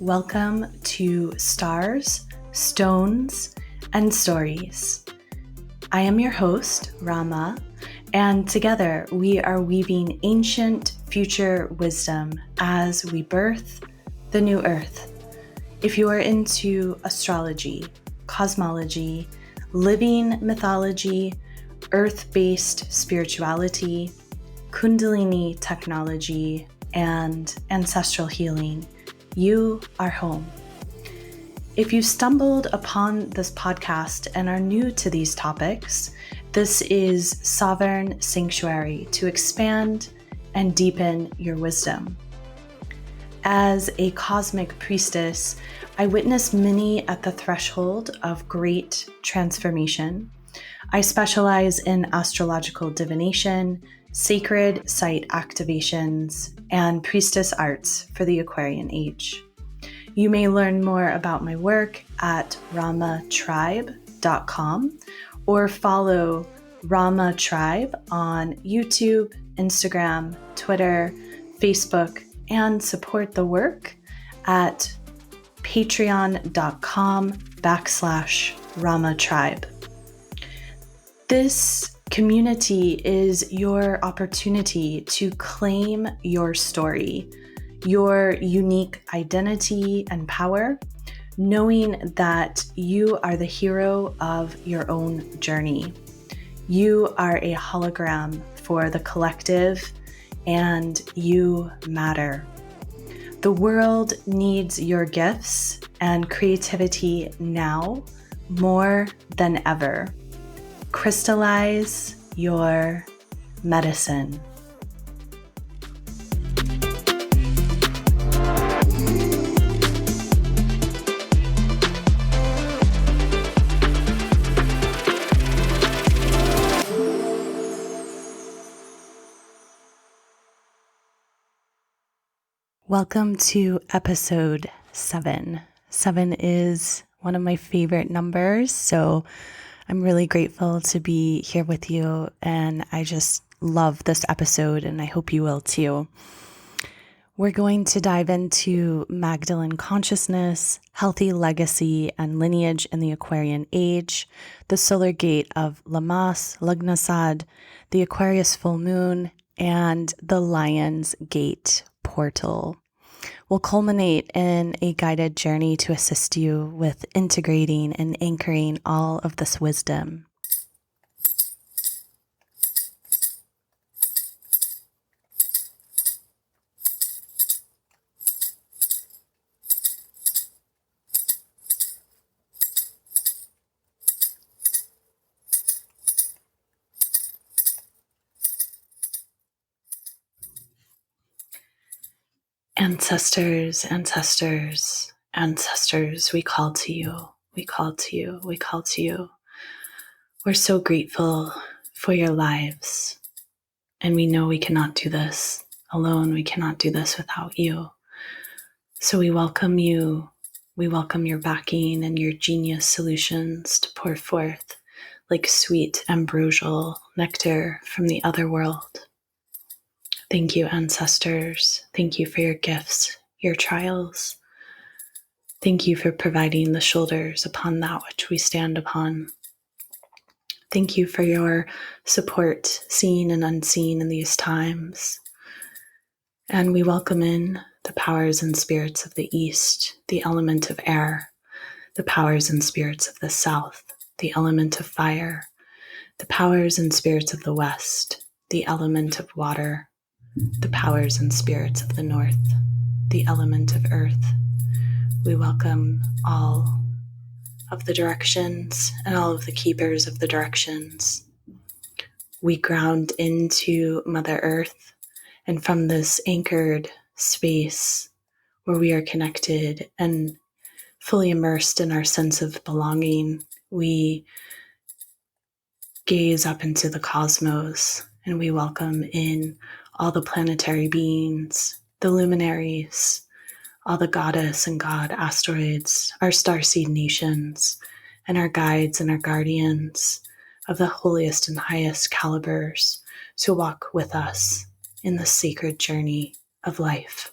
Welcome to Stars, Stones, and Stories. I am your host, Rama, and together we are weaving ancient future wisdom as we birth the new earth. If you are into astrology, cosmology, living mythology, earth-based spirituality, Kundalini technology, and ancestral healing, you are home. If you stumbled upon this podcast and are new to these topics, this is Sovereign Sanctuary to expand and deepen your wisdom. As a cosmic priestess, I witness many at the threshold of great transformation. I specialize in astrological divination, sacred site activations, and priestess arts for the Aquarian Age. You may learn more about my work at ramatribe.com or follow Rama Tribe on YouTube, Instagram, Twitter, Facebook, and support the work at patreon.com/ramatribe. This community is your opportunity to claim your story, your unique identity and power, knowing that you are the hero of your own journey. You are a hologram for the collective, and you matter. The world needs your gifts and creativity now more than ever. Crystallize your medicine. Welcome to episode 7. 7 is one of my favorite numbers, so I'm really grateful to be here with you, and I just love this episode, and I hope you will too. We're going to dive into Magdalene consciousness, healthy legacy and lineage in the Aquarian Age, the Solar Gate of Llamas, Lugnasad, the Aquarius Full Moon, and the Lion's Gate portal. Will culminate in a guided journey to assist you with integrating and anchoring all of this wisdom. Ancestors, ancestors, ancestors, we call to you, we call to you, we call to you. We're so grateful for your lives, and we know we cannot do this alone. We cannot do this without you. So we welcome you. We welcome your backing and your genius solutions to pour forth like sweet ambrosial nectar from the other world. Thank you, ancestors. Thank you for your gifts, your trials. Thank you for providing the shoulders upon that which we stand upon. Thank you for your support, seen and unseen in these times. And we welcome in the powers and spirits of the East, the element of air, the powers and spirits of the South, the element of fire, the powers and spirits of the West, the element of water, the powers and spirits of the North, the element of earth. We welcome all of the directions and all of the keepers of the directions. We ground into Mother Earth, and from this anchored space where we are connected and fully immersed in our sense of belonging, we gaze up into the cosmos, and we welcome in all the planetary beings, the luminaries, all the goddess and god asteroids, our starseed nations, and our guides and our guardians of the holiest and highest calibers to walk with us in the sacred journey of life.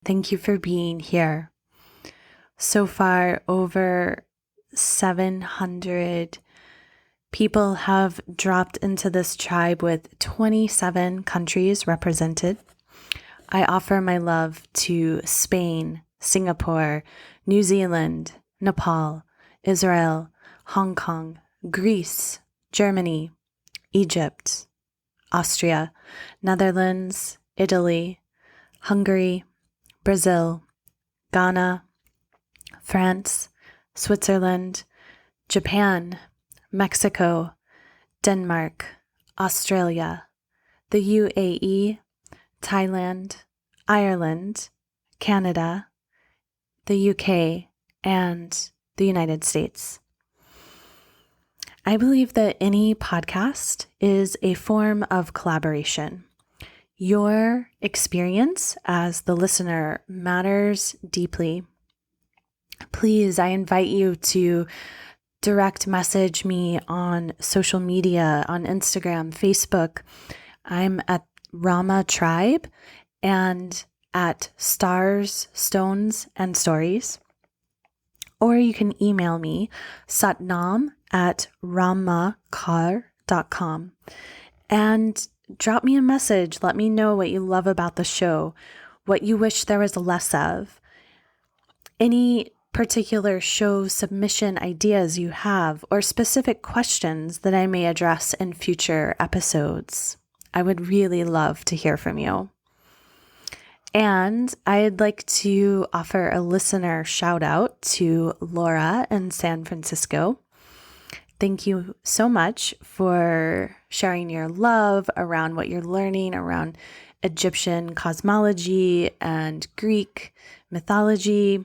Thank you for being here. So far, over 700 people have dropped into this tribe with 27 countries represented. I offer my love to Spain, Singapore, New Zealand, Nepal, Israel, Hong Kong, Greece, Germany, Egypt, Austria, Netherlands, Italy, Hungary, Brazil, Ghana, France, Switzerland, Japan, Mexico, Denmark, Australia, the UAE, Thailand, Ireland, Canada, the UK, and the United States. I believe that any podcast is a form of collaboration. Your experience as the listener matters deeply. Please, I invite you to direct message me on social media, on Instagram, Facebook. I'm at Rama Tribe and at Stars, Stones, and Stories. Or you can email me, satnam at ramakar.com, and drop me a message. Let me know what you love about the show, what you wish there was less of, any particular show submission ideas you have, or specific questions that I may address in future episodes. I would really love to hear from you. And I'd like to offer a listener shout out to Laura in San Francisco. Thank you so much for sharing your love around what you're learning around Egyptian cosmology and Greek mythology,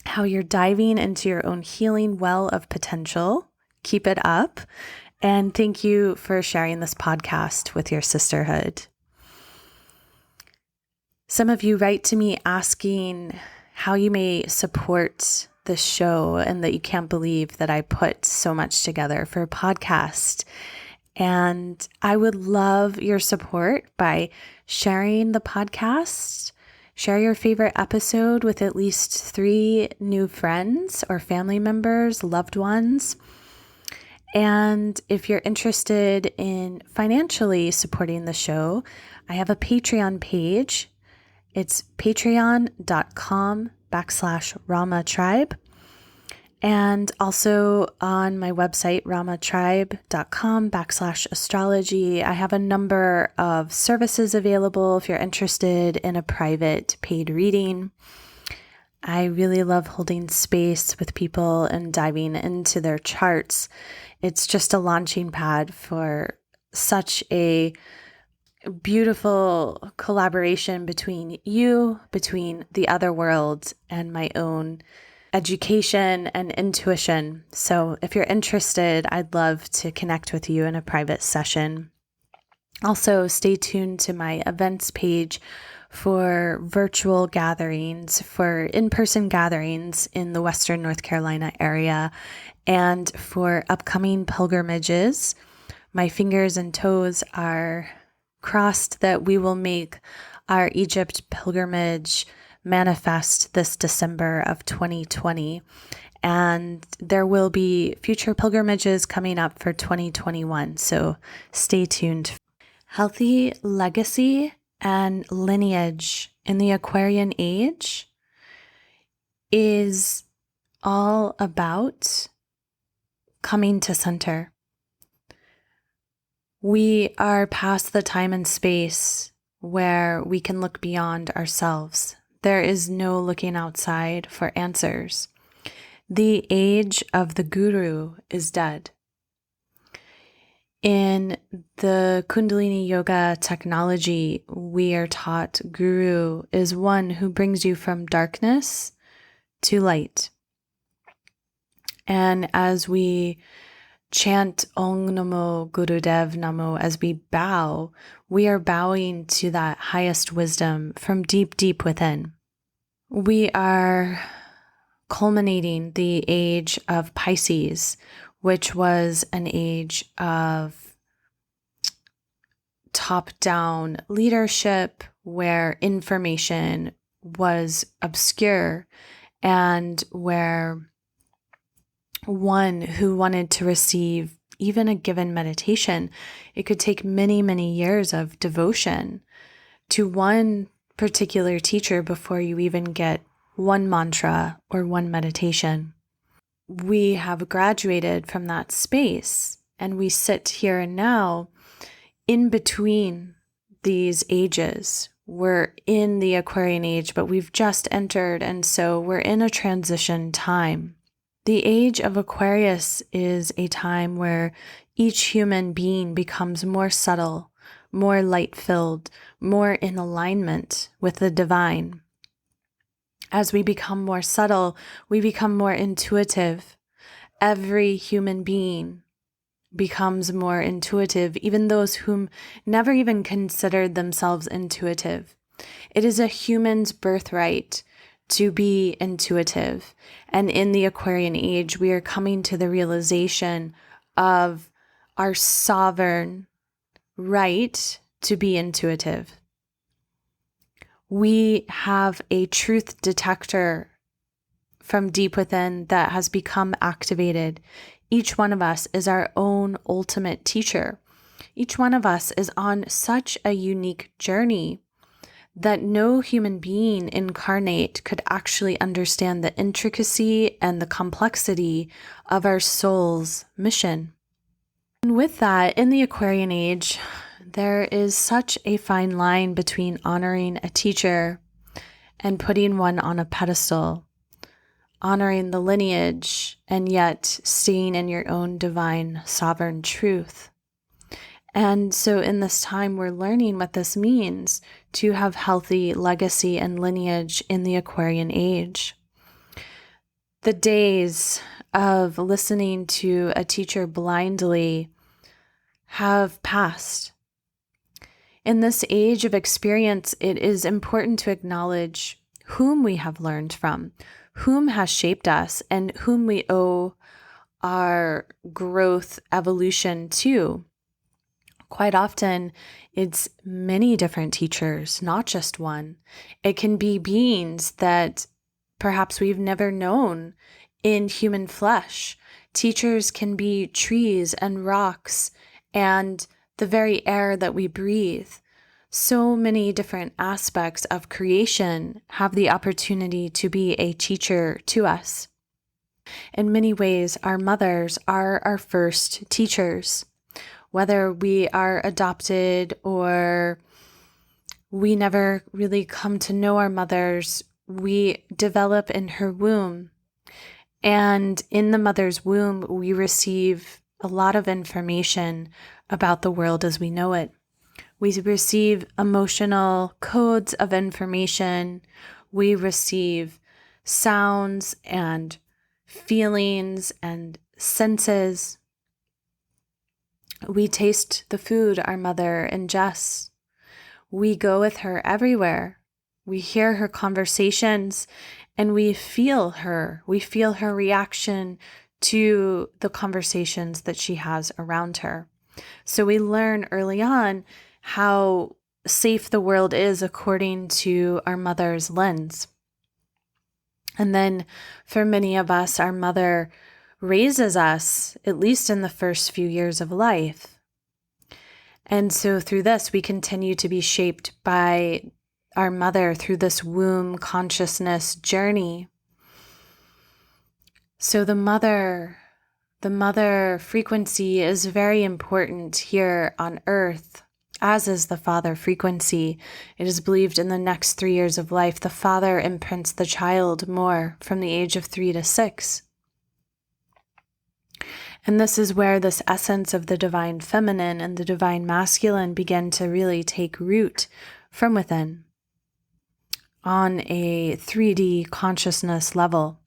how you're diving into your own healing well of potential. Keep it up. And thank you for sharing this podcast with your sisterhood. Some of you write to me asking how you may support this show and that you can't believe that I put so much together for a podcast. And I would love your support by sharing the podcast. Share your favorite episode with at least 3 new friends or family members, loved ones. And if you're interested in financially supporting the show, I have a Patreon page. It's patreon.com/RamaTribe. And also on my website, ramatribe.com/astrology, I have a number of services available if you're interested in a private paid reading. I really love holding space with people and diving into their charts. It's just a launching pad for such a beautiful collaboration between you, between the other world, and my own education and intuition. So if you're interested, I'd love to connect with you in a private session. Also, stay tuned to my events page for virtual gatherings, for in-person gatherings in the Western North Carolina area, and for upcoming pilgrimages. My fingers and toes are crossed that we will make our Egypt pilgrimage manifest this December of 2020. And there will be future pilgrimages coming up for 2021. So stay tuned. Healthy legacy and lineage in the Aquarian Age is all about coming to center. We are past the time and space where we can look beyond ourselves. There is no looking outside for answers. The age of the guru is dead. In the Kundalini Yoga technology, we are taught guru is one who brings you from darkness to light. And as we chant Om Namo Gurudev Namo, as we bow, we are bowing to that highest wisdom from deep, deep within. We are culminating the age of Pisces, which was an age of top-down leadership where information was obscure, and where one who wanted to receive even a given meditation, it could take many, many years of devotion to one particular teacher before you even get one mantra or one meditation. We have graduated from that space, and we sit here and now in between these ages. We're in the Aquarian Age, but we've just entered, and so we're in a transition time. The age of Aquarius is a time where each human being becomes more subtle, more light-filled, more in alignment with the divine. As we become more subtle, we become more intuitive. Every human being becomes more intuitive, even those whom never even considered themselves intuitive. It is a human's birthright to be intuitive. And in the Aquarian Age, we are coming to the realization of our sovereign right to be intuitive. We have a truth detector from deep within that has become activated. Each one of us is our own ultimate teacher. Each one of us is on such a unique journey that no human being incarnate could actually understand the intricacy and the complexity of our soul's mission. And with that, in the Aquarian Age, there is such a fine line between honoring a teacher and putting one on a pedestal, honoring the lineage and yet staying in your own divine sovereign truth. And so in this time, we're learning what this means to have healthy legacy and lineage in the Aquarian Age. The days of listening to a teacher blindly have passed. In this age of experience, it is important to acknowledge whom we have learned from, whom has shaped us, and whom we owe our growth evolution to. Quite often, it's many different teachers, not just one. It can be beings that perhaps we've never known in human flesh. Teachers can be trees and rocks and the very air that we breathe. So many different aspects of creation have the opportunity to be a teacher to us. In many ways, our mothers are our first teachers. Whether we are adopted or we never really come to know our mothers, we develop in her womb. And in the mother's womb, we receive a lot of information about the world as we know it. We receive emotional codes of information. We receive sounds and feelings and senses. We taste the food our mother ingests. We go with her everywhere. We hear her conversations and we feel her. We feel her reaction to the conversations that she has around her. So we learn early on how safe the world is according to our mother's lens. And then for many of us, our mother raises us, at least in the first few years of life. And so through this, we continue to be shaped by our mother through this womb consciousness journey. So the mother frequency is very important here on earth, as is the father frequency. It is believed in the next 3 years of life, the father imprints the child more from the age of 3 to 6. And this is where this essence of the divine feminine and the divine masculine begin to really take root from within on a 3D consciousness level.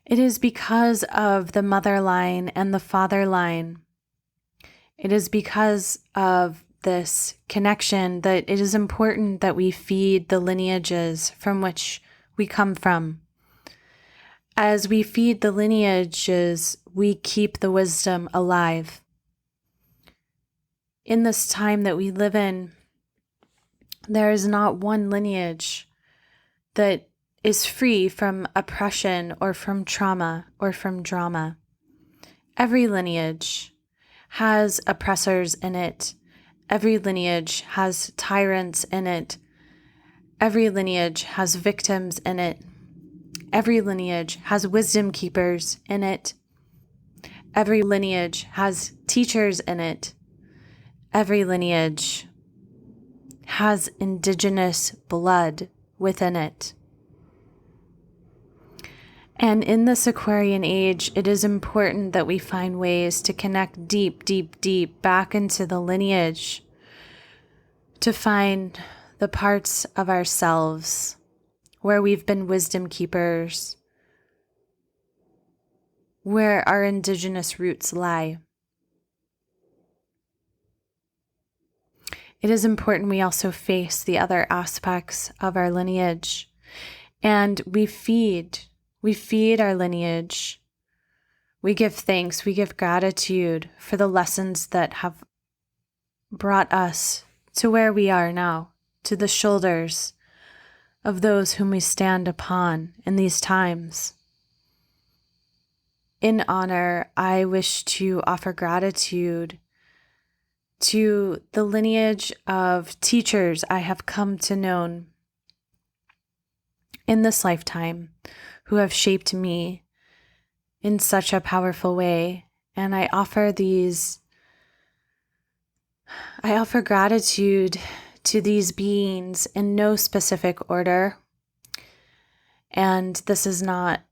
It is because of the mother line and the father line. It is because of this connection that it is important that we feed the lineages from which we come from. As we feed the lineages, we keep the wisdom alive. In this time that we live in, There is not one lineage that is free from oppression or from trauma or from drama. Every lineage has oppressors in it. Every lineage has tyrants in it. Every lineage has victims in it. Every lineage has wisdom keepers in it. Every lineage has teachers in it. Every lineage has indigenous blood within it. And in this Aquarian age, it is important that we find ways to connect deep, deep, deep back into the lineage, to find the parts of ourselves where we've been wisdom keepers, where our indigenous roots lie. It is important we also face the other aspects of our lineage, and we feed our lineage. We give thanks, we give gratitude for the lessons that have brought us to where we are now, to the shoulders of those whom we stand upon in these times. In honor, I wish to offer gratitude to the lineage of teachers I have come to know in this lifetime who have shaped me in such a powerful way. And I offer gratitude to these beings in no specific order. And this is not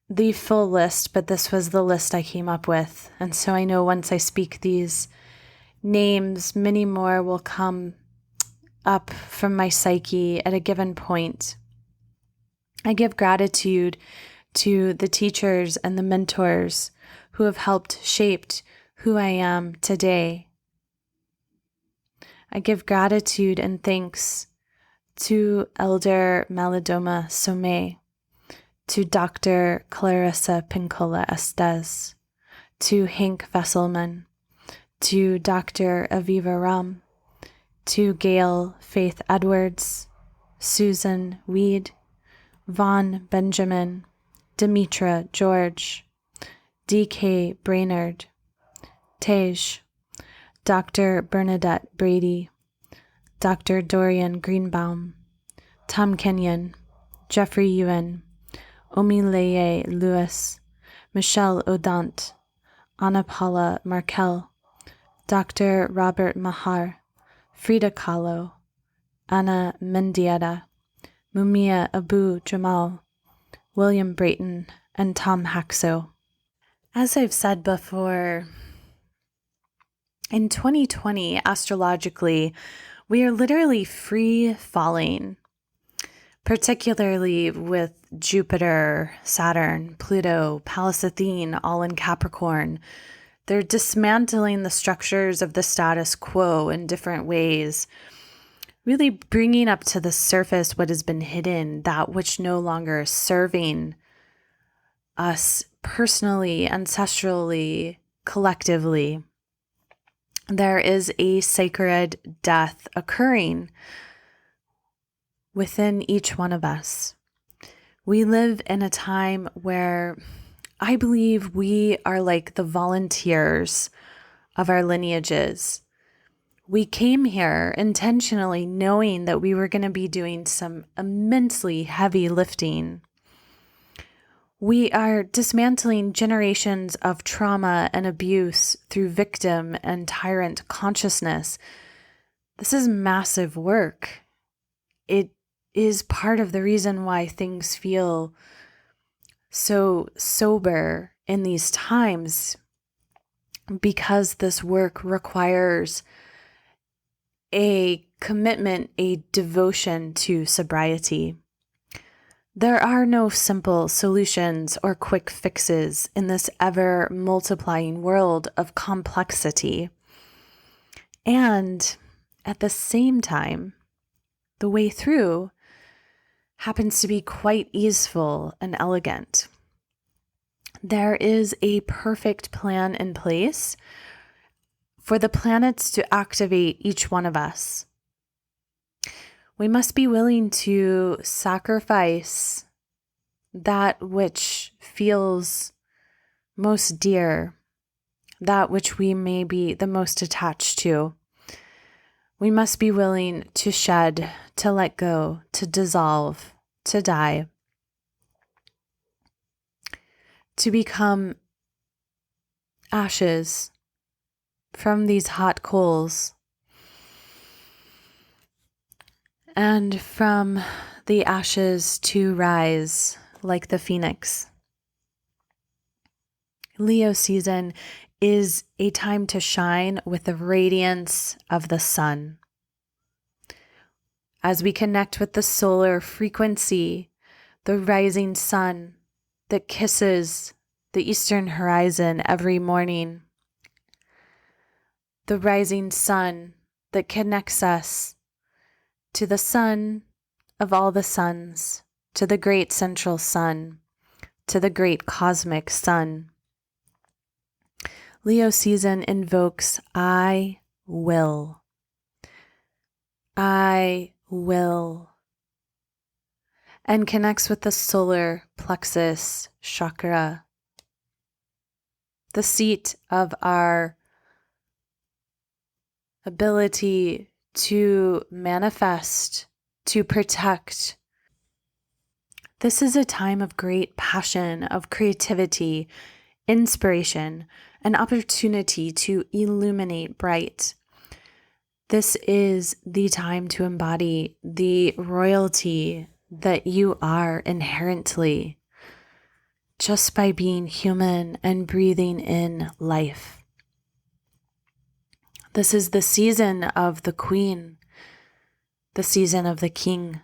the full list, but this was the list I came up with. And so I know once I speak these names, many more will come up from my psyche at a given point. I give gratitude to the teachers and the mentors who have helped shape who I am today. I give gratitude and thanks to Elder Malidoma Somé, to Dr. Clarissa Pincola Estes, to Hank Vesselman, to Dr. Aviva Ram, to Gail Faith Edwards, Susan Weed, Vaughn Benjamin, Demetra George, D.K. Brainerd, Tej, Dr. Bernadette Brady, Dr. Dorian Greenbaum, Tom Kenyon, Jeffrey Ewan, Omileye Lewis, Michelle Odant, Anna Paula Markel, Dr. Robert Mahar, Frida Kahlo, Anna Mendieta, Mumia Abu Jamal, William Brayton, and Tom Haxo. As I've said before, in 2020, astrologically, we are literally free falling, particularly with Jupiter, Saturn, Pluto, Pallas Athene, all in Capricorn. They're dismantling the structures of the status quo in different ways, really bringing up to the surface what has been hidden, that which no longer is serving us personally, ancestrally, collectively. There is a sacred death occurring within each one of us. We live in a time where I believe we are like the volunteers of our lineages. We came here intentionally knowing that we were going to be doing some immensely heavy lifting. We are dismantling generations of trauma and abuse through victim and tyrant consciousness. This is massive work. It is part of the reason why things feel so sober in these times, because this work requires a commitment, a devotion to sobriety. There are no simple solutions or quick fixes in this ever multiplying world of complexity. And at the same time, the way through happens to be quite easeful and elegant. There is a perfect plan in place for the planets to activate each one of us. We must be willing to sacrifice that which feels most dear, that which we may be the most attached to. We must be willing to shed, to let go, to dissolve, to die, to become ashes from these hot coals, and from the ashes to rise like the phoenix. Leo season is a time to shine with the radiance of the sun. As we connect with the solar frequency, the rising sun that kisses the eastern horizon every morning, the rising sun that connects us to the sun of all the suns, to the great central sun, to the great cosmic sun. Leo season invokes I will. I will. And connects with the solar plexus chakra, the seat of our ability to manifest, to protect. This is a time of great passion, of creativity, inspiration, an opportunity to illuminate bright. This is the time to embody the royalty that you are inherently, just by being human and breathing in life. This is the season of the queen, the season of the king,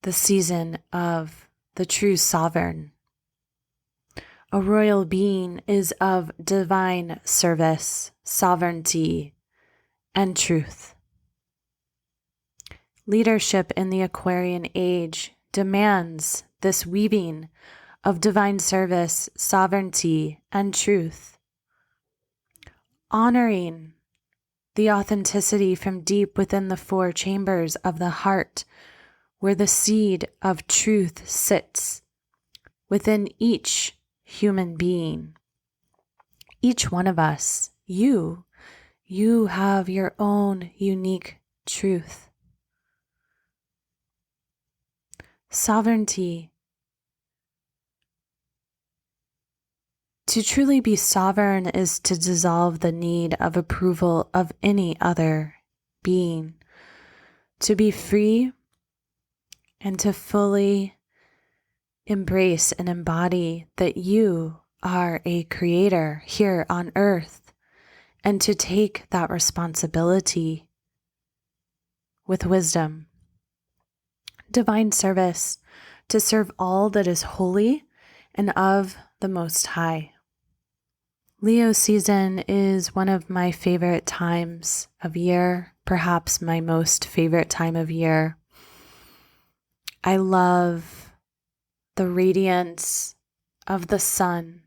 the season of the true sovereign. A royal being is of divine service, sovereignty, and truth. Leadership in the Aquarian Age demands this weaving of divine service, sovereignty, and truth. Honoring the authenticity from deep within the four chambers of the heart, where the seed of truth sits within each human being. Each one of us, you have your own unique truth. Sovereignty. To truly be sovereign is to dissolve the need of approval of any other being, to be free and to fully embrace and embody that you are a creator here on earth, and to take that responsibility with wisdom. Divine service, to serve all that is holy and of the Most High. Leo season is one of my favorite times of year, perhaps my most favorite time of year. I love the radiance of the sun,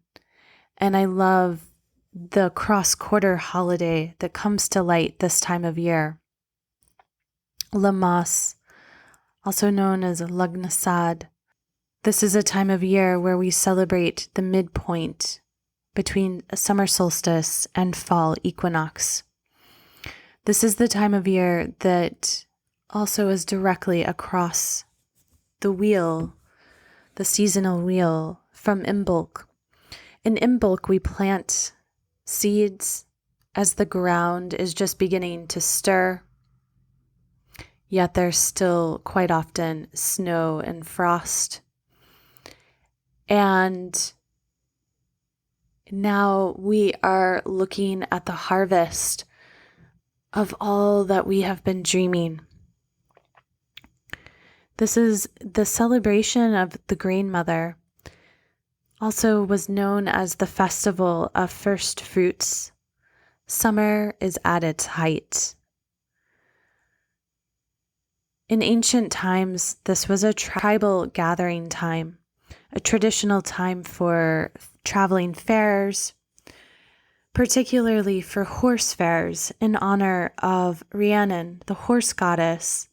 and I love the cross-quarter holiday that comes to light this time of year. Llamas, also known as Lugnasad. This is a time of year where we celebrate the midpoint between summer solstice and fall equinox. This is the time of year that also is directly across the wheel, the seasonal wheel from Imbolc. In Imbolc, we plant seeds as the ground is just beginning to stir, yet there's still quite often snow and frost. And now we are looking at the harvest of all that we have been dreaming. This is the celebration of the Grain Mother, also was known as the Festival of First Fruits. Summer is at its height. In ancient times, this was a tribal gathering time, a traditional time for traveling fairs, particularly for horse fairs in honor of Rhiannon, the horse goddess,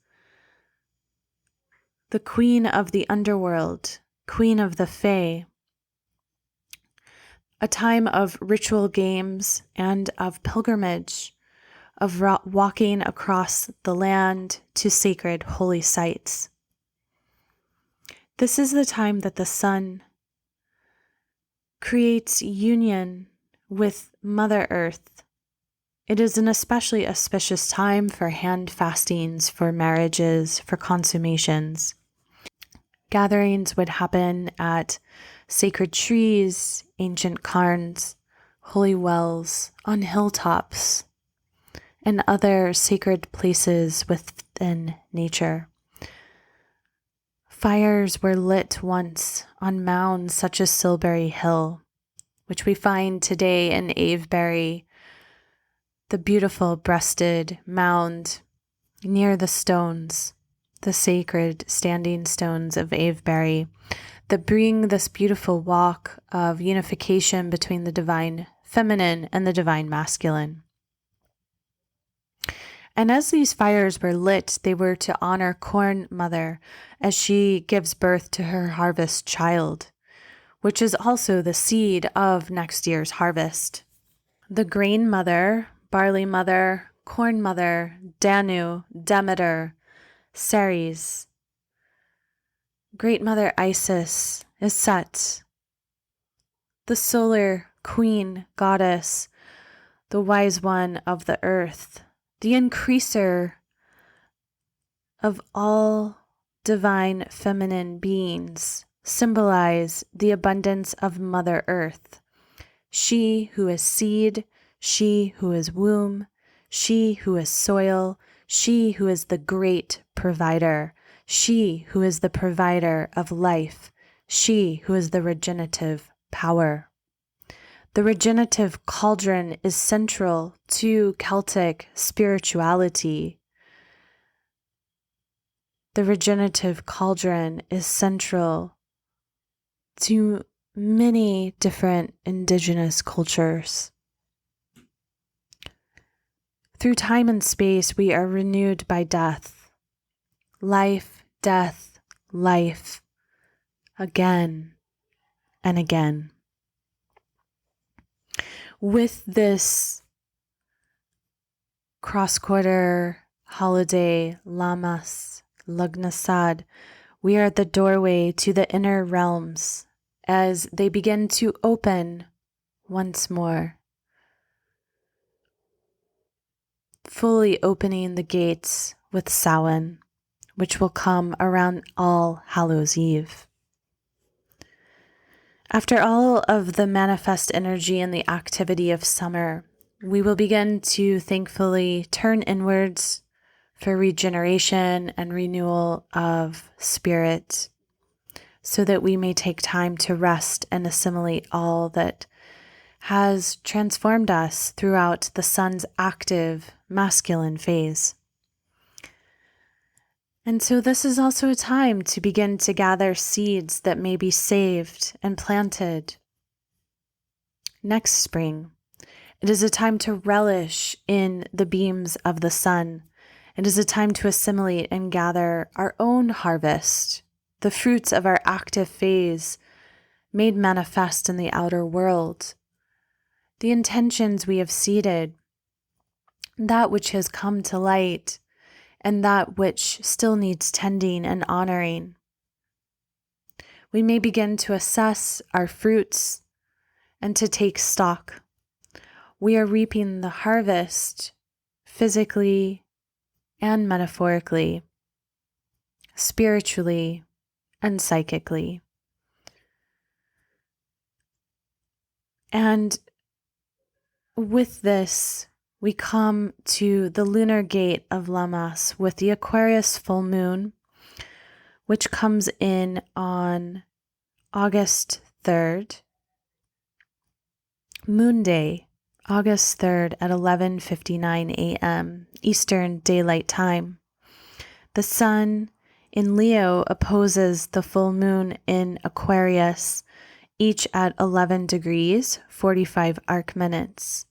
the queen of the underworld, queen of the Fae, a time of ritual games and of pilgrimage, of walking across the land to sacred holy sites. This is the time that the sun creates union with Mother Earth. It is an especially auspicious time for hand fastings, for marriages, for consummations. Gatherings would happen at sacred trees, ancient cairns, holy wells, on hilltops, and other sacred places within nature. Fires were lit once on mounds such as Silbury Hill, which we find today in Avebury, the beautiful breasted mound near the stones, the sacred standing stones of Avebury, that bring this beautiful walk of unification between the divine feminine and the divine masculine. And as these fires were lit, they were to honor Corn Mother as she gives birth to her harvest child, which is also the seed of next year's harvest. The Grain Mother, Barley Mother, Corn Mother, Danu, Demeter, Ceres, Great Mother Isis, is Set, the Solar Queen Goddess, the Wise One of the Earth, the increaser of all divine feminine beings, symbolize the abundance of Mother Earth. She who is seed, she who is womb, she who is soil, she who is the great provider, she who is the provider of life, she who is the regenerative power. The regenerative cauldron is central to Celtic spirituality. The regenerative cauldron is central to many different indigenous cultures. Through time and space, we are renewed by death. Life, death, life, again and again. With this cross-quarter holiday, Llamas, Lugnasad, we are at the doorway to the inner realms as they begin to open once more, fully opening the gates with Samhain, which will come around All Hallows Eve. After all of the manifest energy and the activity of summer, we will begin to thankfully turn inwards for regeneration and renewal of spirit, so that we may take time to rest and assimilate all that has transformed us throughout the sun's active masculine phase. And so this is also a time to begin to gather seeds that may be saved and planted next spring. It is a time to relish in the beams of the sun. It is a time to assimilate and gather our own harvest, the fruits of our active phase made manifest in the outer world, the intentions we have seeded, that which has come to light, and that which still needs tending and honoring. We may begin to assess our fruits and to take stock. We are reaping the harvest physically and metaphorically, spiritually and psychically. And with this, we come to the lunar gate of Llamas with the Aquarius Full Moon, which comes in on August 3rd, Moon Day, August 3rd at 11:59 a.m. Eastern Daylight Time. The sun in Leo opposes the full moon in Aquarius, each at 11 degrees, 45 arc minutes.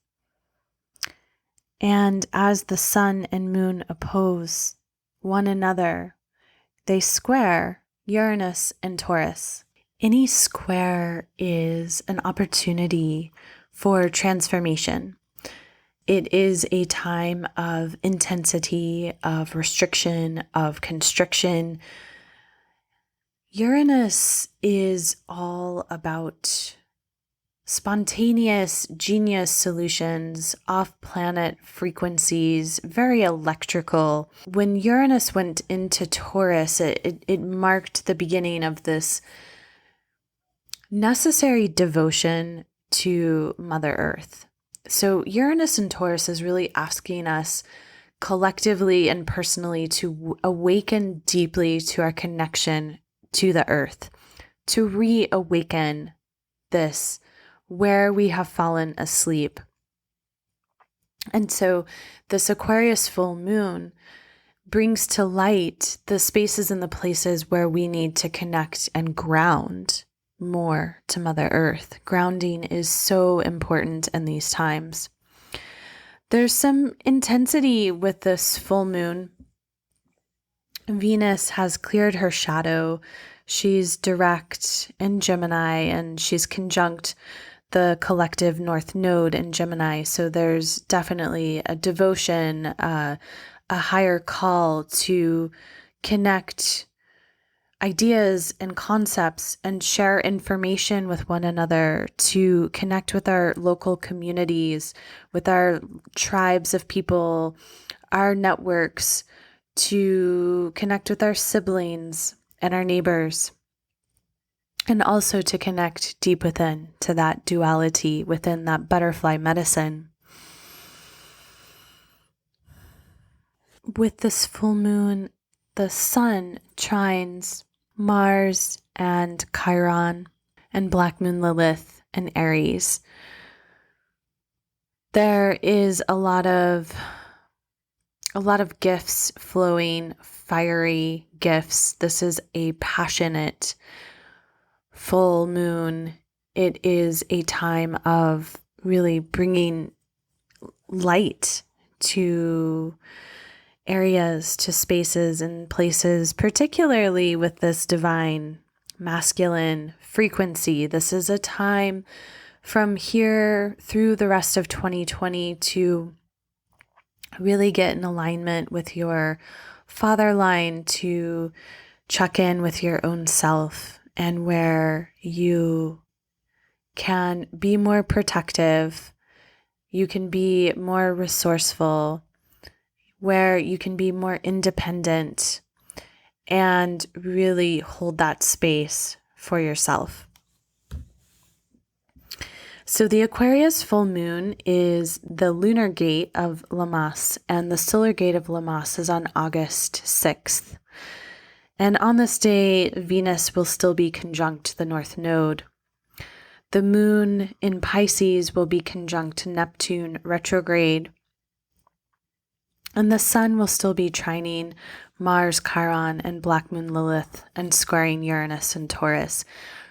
And as the sun and moon oppose one another, they square Uranus and Taurus. Any square is an opportunity for transformation. It is a time of intensity, of restriction, of constriction. Uranus is all about spontaneous genius solutions, off-planet frequencies, very electrical. When Uranus went into Taurus, it marked the beginning of this necessary devotion to Mother Earth. So Uranus and Taurus is really asking us collectively and personally to awaken deeply to our connection to the Earth, to reawaken this where we have fallen asleep. And so this Aquarius full moon brings to light the spaces and the places where we need to connect and ground more to Mother Earth. Grounding is so important in these times. There's some intensity with this full moon. Venus has cleared her shadow. She's direct in Gemini, and she's conjunct the collective North Node in Gemini. So there's definitely a devotion, a higher call to connect ideas and concepts and share information with one another, to connect with our local communities, with our tribes of people, our networks, to connect with our siblings and our neighbors. And also to connect deep within to that duality within that butterfly medicine. With this full moon, the sun trines Mars and Chiron and Black Moon Lilith and Aries. There is a lot of gifts flowing, fiery gifts. This is a passionate full moon. It is a time of really bringing light to areas, to spaces and places, particularly with this divine masculine frequency. This is a time from here through the rest of 2020 to really get in alignment with your father line, to check in with your own self, and where you can be more protective, you can be more resourceful, where you can be more independent and really hold that space for yourself. So the Aquarius full moon is the lunar gate of Llamas, and the solar gate of Llamas is on August 6th. And on this day, Venus will still be conjunct the North Node. The moon in Pisces will be conjunct Neptune retrograde. And the sun will still be trining Mars, Chiron, and Black Moon Lilith, and squaring Uranus and Taurus.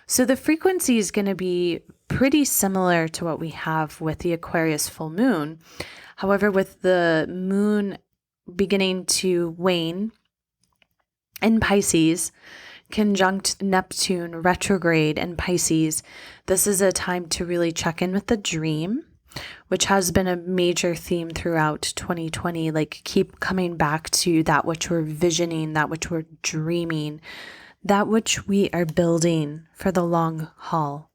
So the frequency is going to be pretty similar to what we have with the Aquarius full moon. However, with the moon beginning to wane in Pisces, conjunct Neptune retrograde in Pisces, this is a time to really check in with the dream, which has been a major theme throughout 2020. Like, keep coming back to that which we're visioning, that which we're dreaming, that which we are building for the long haul.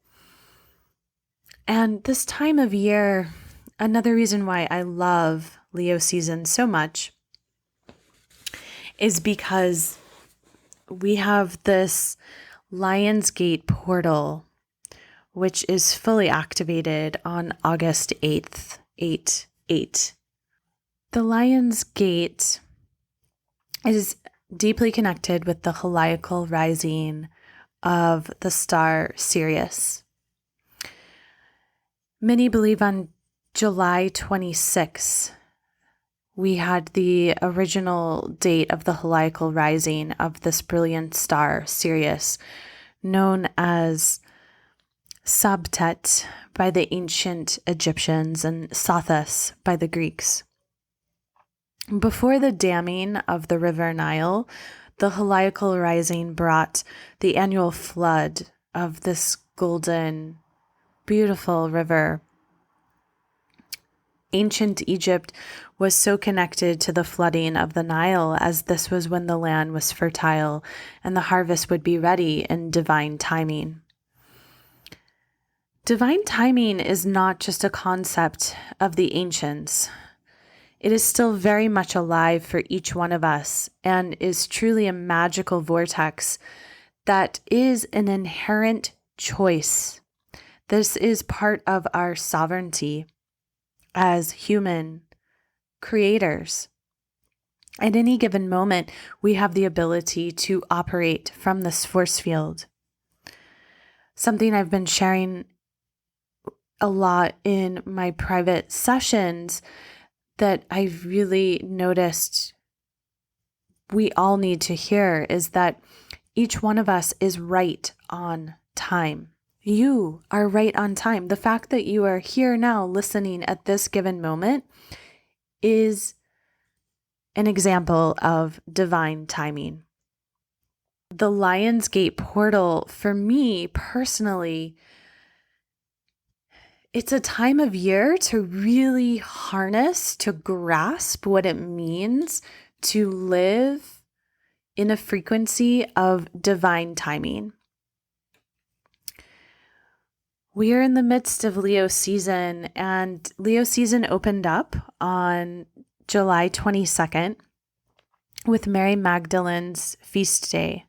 And this time of year, another reason why I love Leo season so much is because we have this Lion's Gate portal, which is fully activated on August 8th, 8/8. The Lion's Gate is deeply connected with the heliacal rising of the star Sirius. Many believe on July 26th, we had the original date of the heliacal rising of this brilliant star, Sirius, known as Sabtet by the ancient Egyptians and Sothis by the Greeks. Before the damming of the River Nile, the heliacal rising brought the annual flood of this golden, beautiful river. Ancient Egypt was so connected to the flooding of the Nile, as this was when the land was fertile and the harvest would be ready in divine timing. Divine timing is not just a concept of the ancients. It is still very much alive for each one of us and is truly a magical vortex that is an inherent choice. This is part of our sovereignty as human creators. At any given moment, we have the ability to operate from this force field. Something I've been sharing a lot in my private sessions that I've really noticed we all need to hear is that each one of us is right on time. You are right on time. The fact that you are here now listening at this given moment is an example of divine timing. The Lion's Gate portal, for me personally, it's a time of year to really harness, to grasp what it means to live in a frequency of divine timing. We are in the midst of Leo season, and Leo season opened up on July 22nd with Mary Magdalene's feast day.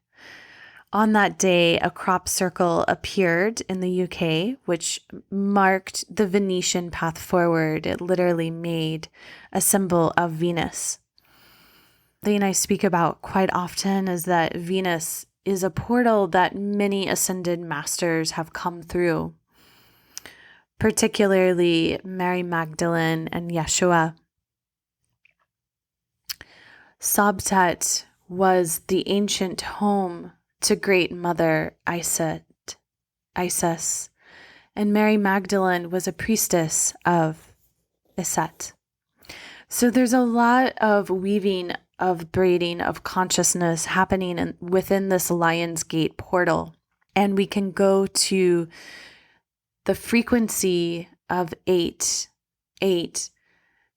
On that day, a crop circle appeared in the UK, which marked the Venetian path forward. It literally made a symbol of Venus. The thing I speak about quite often is that Venus is a portal that many ascended masters have come through, particularly Mary Magdalene and Yeshua. Sabtet was the ancient home to Great Mother Isis, and Mary Magdalene was a priestess of Iset. So there's a lot of weaving, of braiding, of consciousness happening within this Lion's Gate portal. And we can go to the frequency of 8.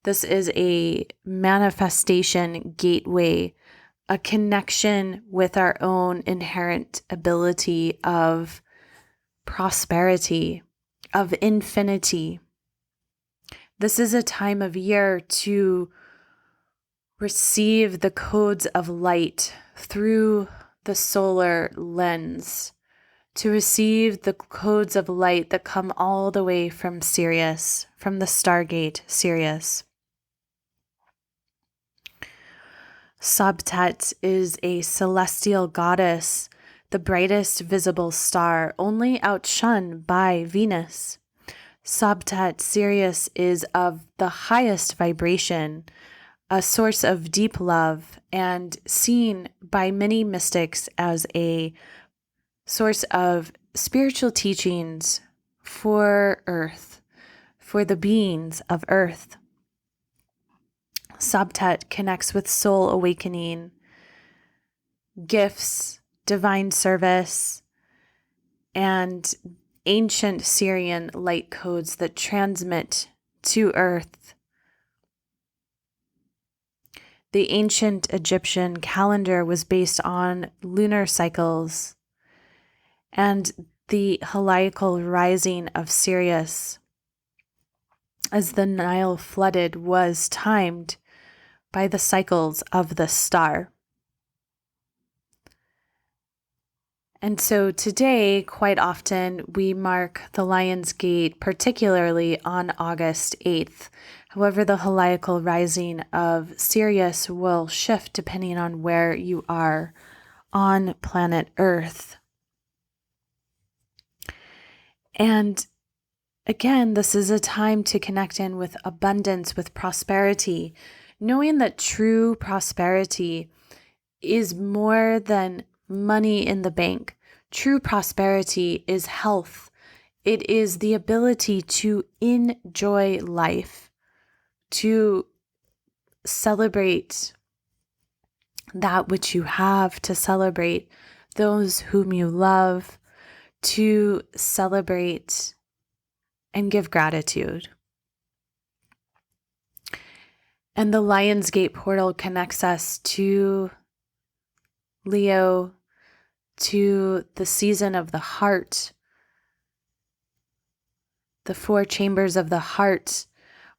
This is a manifestation gateway, a connection with our own inherent ability of prosperity, of infinity. This is a time of year to receive the codes of light through the solar lens, to receive the codes of light that come all the way from Sirius, from the Stargate Sirius. Sabtet is a celestial goddess, the brightest visible star, only outshunned by Venus. Sabtet Sirius is of the highest vibration, a source of deep love, and seen by many mystics as a source of spiritual teachings for Earth, for the beings of Earth. Sabtet connects with soul awakening, gifts, divine service, and ancient Syrian light codes that transmit to Earth. The ancient Egyptian calendar was based on lunar cycles, and the heliacal rising of Sirius as the Nile flooded was timed by the cycles of the star. And so today, quite often, we mark the Lion's Gate, particularly on August 8th. However, the heliacal rising of Sirius will shift depending on where you are on planet Earth. And again, this is a time to connect in with abundance, with prosperity, knowing that true prosperity is more than money in the bank. True prosperity is health. It is the ability to enjoy life, to celebrate that which you have, to celebrate those whom you love, to celebrate and give gratitude. And the Lion's Gate portal connects us to Leo, to the season of the heart. The 4 chambers of the heart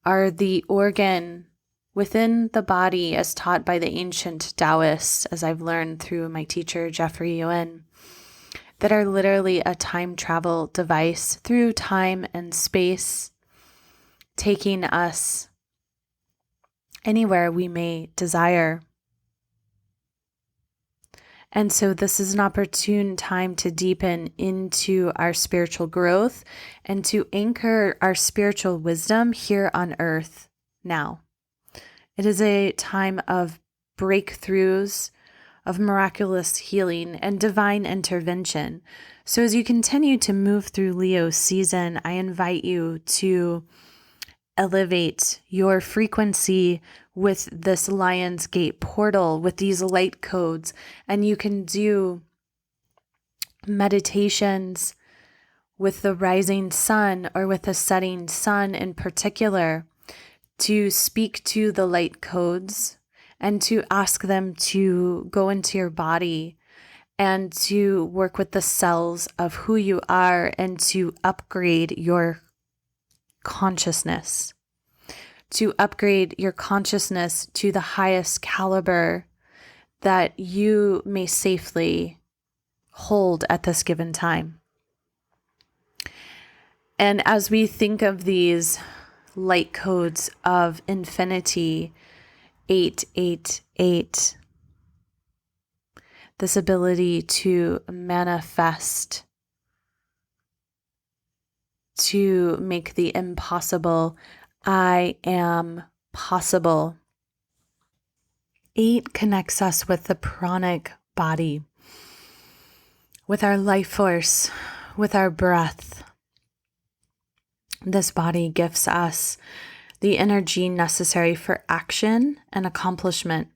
are the organ within the body as taught by the ancient Taoists, as I've learned through my teacher, Jeffrey Yuen, that are literally a time travel device through time and space, taking us anywhere we may desire. And so this is an opportune time to deepen into our spiritual growth and to anchor our spiritual wisdom here on earth now. It is a time of breakthroughs, of miraculous healing and divine intervention. So as you continue to move through Leo's season, I invite you to elevate your frequency with this Lion's Gate portal, with these light codes. And you can do meditations with the rising sun or with the setting sun in particular, to speak to the light codes and to ask them to go into your body and to work with the cells of who you are and to upgrade your consciousness, to upgrade your consciousness to the highest caliber that you may safely hold at this given time. And as we think of these light codes of infinity, 888, this ability to manifest, to make the impossible I am possible. 8 connects us with the pranic body, with our life force, with our breath. This body gives us the energy necessary for action and accomplishment.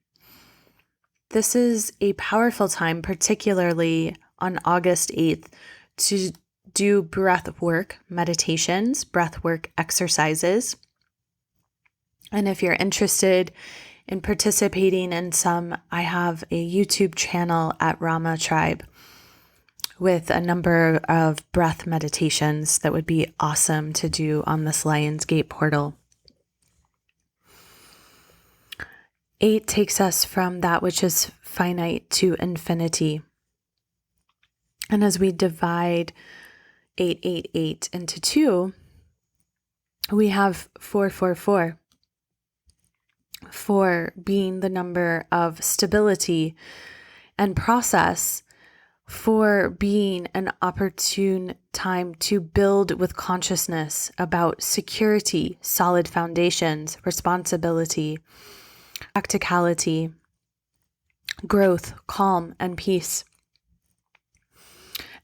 This is a powerful time, particularly on August 8th, to do breath work meditations, breath work exercises. And if you're interested in participating in some, I have a YouTube channel at Rama Tribe with a number of breath meditations that would be awesome to do on this Lion's Gate portal. 8 takes us from that which is finite to infinity. And as we divide 888 into 2, we have 444. 4 being the number of stability and process, 4 being an opportune time to build with consciousness about security, solid foundations, responsibility, practicality, growth, calm, and peace.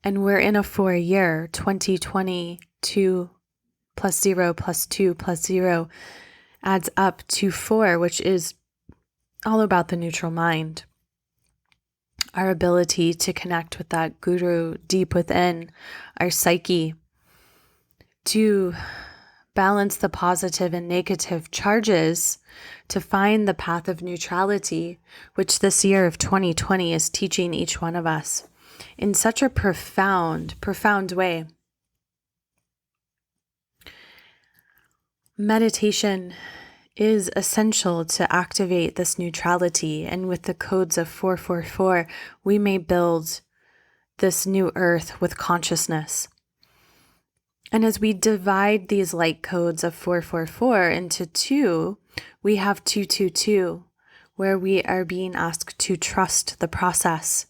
And we're in a 4-year, 2022 plus 0 plus 2 plus 0 adds up to 4, which is all about the neutral mind. Our ability to connect with that guru deep within our psyche, to balance the positive and negative charges, to find the path of neutrality, which this year of 2020 is teaching each one of us in such a profound, profound way. Meditation is essential to activate this neutrality, and with the codes of 444, we may build this new earth with consciousness. And as we divide these light codes of 444 into 2, we have 222, where we are being asked to trust the process.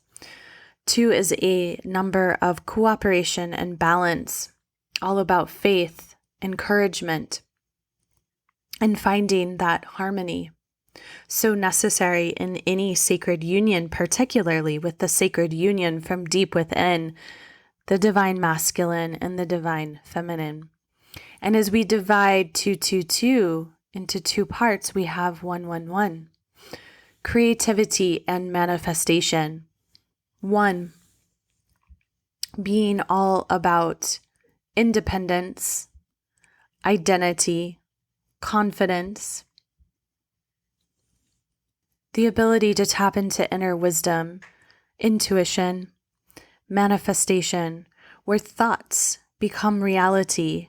2 is a number of cooperation and balance, all about faith, encouragement, and finding that harmony, so necessary in any sacred union, particularly with the sacred union from deep within, the divine masculine and the divine feminine. And as we divide 222 into two parts, we have 111, creativity and manifestation. 1, being all about independence, identity, confidence, the ability to tap into inner wisdom, intuition, manifestation, where thoughts become reality,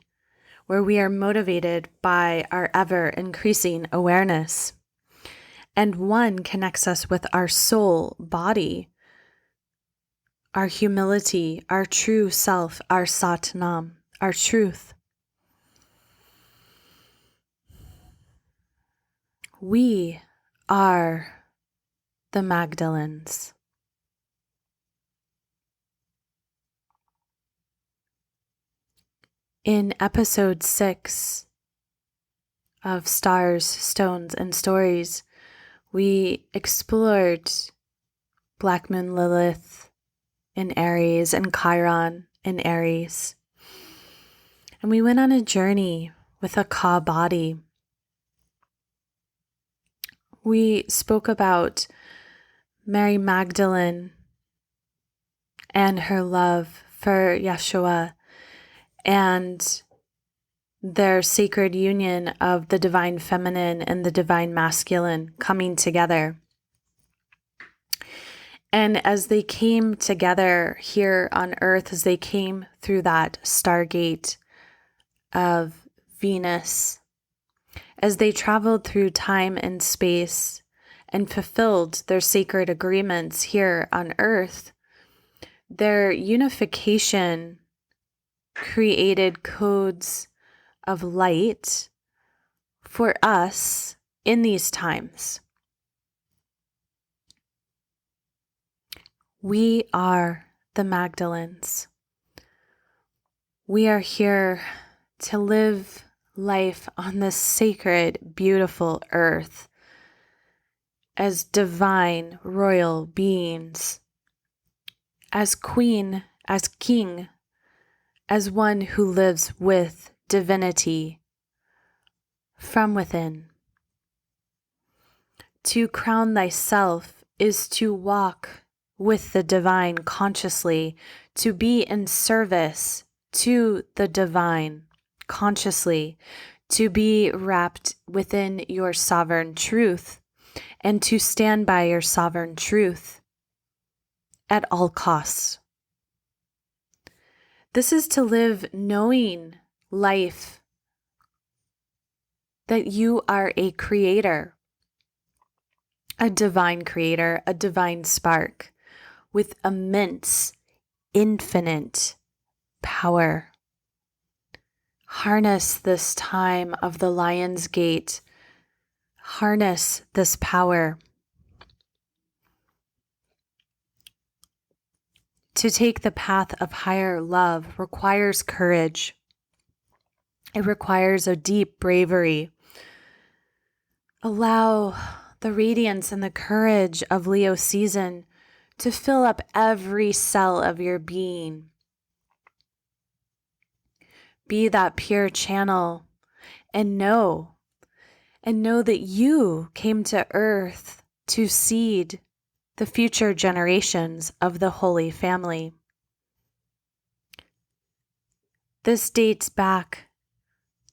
where we are motivated by our ever increasing awareness. And 1 connects us with our soul body, our humility, our true self, our satnam, our truth. We are the Magdalenes. In episode 6 of Stars, Stones, and Stories, we explored Black Moon Lilith in Aries and Chiron in Aries. And we went on a journey with a Ka body. We spoke about Mary Magdalene and her love for Yeshua and their sacred union of the divine feminine and the divine masculine coming together. And as they came together here on earth, as they came through that stargate of Venus, as they traveled through time and space and fulfilled their sacred agreements here on earth, their unification created codes of light for us in these times. We are the Magdalenes. We are here to live life on this sacred, beautiful earth as divine, royal beings, as queen, as king, as one who lives with divinity from within. To crown thyself is to walk with the divine consciously, to be in service to the divine consciously, to be wrapped within your sovereign truth, and to stand by your sovereign truth at all costs. This is to live knowing life, that you are a creator, a divine creator, a divine spark with immense, infinite power. Harness this time of the Lion's Gate. Harness this power. To take the path of higher love requires courage. It requires a deep bravery. Allow the radiance and the courage of Leo season to fill up every cell of your being. Be that pure channel and know that you came to earth to seed the future generations of the Holy Family. This dates back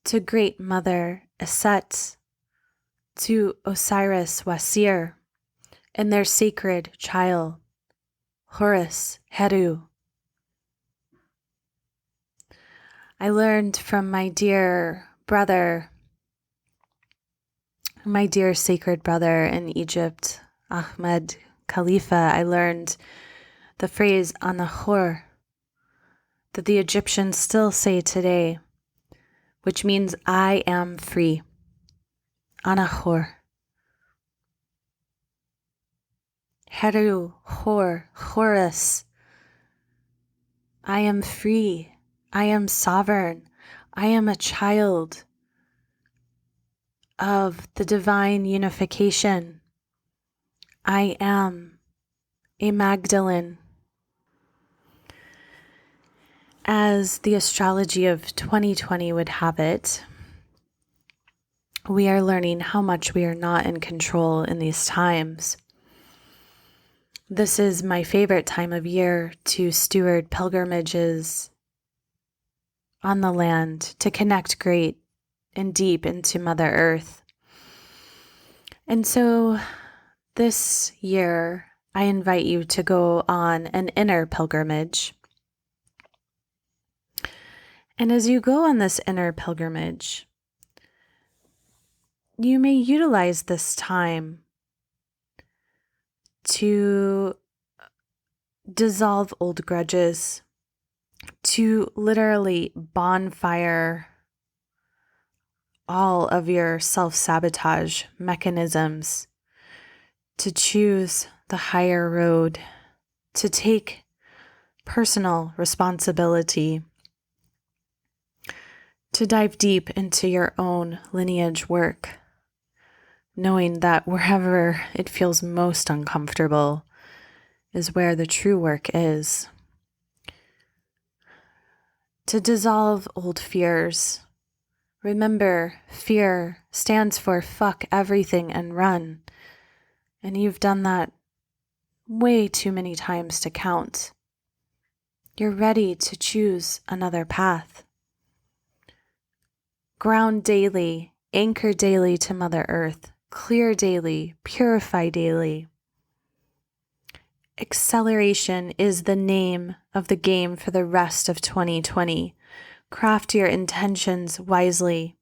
to Great Mother Aset, to Osiris Wasir, and their sacred child, Horus Heru. I learned from my dear brother, my dear sacred brother in Egypt, Ahmed Khalifa, I learned the phrase Anahor that the Egyptians still say today, which means I am free. Anahor. Heru, Horus. I am free. I am sovereign. I am a child of the divine unification. I am a Magdalene. As the astrology of 2020 would have it, we are learning how much we are not in control in these times. This is my favorite time of year to steward pilgrimages on the land, to connect great and deep into Mother Earth. And so this year, I invite you to go on an inner pilgrimage. And as you go on this inner pilgrimage, you may utilize this time to dissolve old grudges, to literally bonfire all of your self-sabotage mechanisms, to choose the higher road, to take personal responsibility, to dive deep into your own lineage work, knowing that wherever it feels most uncomfortable is where the true work is. To dissolve old fears. Remember, fear stands for fuck everything and run. And you've done that way too many times to count. You're ready to choose another path. Ground daily, anchor daily to Mother Earth, clear daily, purify daily. Acceleration is the name of the game for the rest of 2020. Craft your intentions wisely.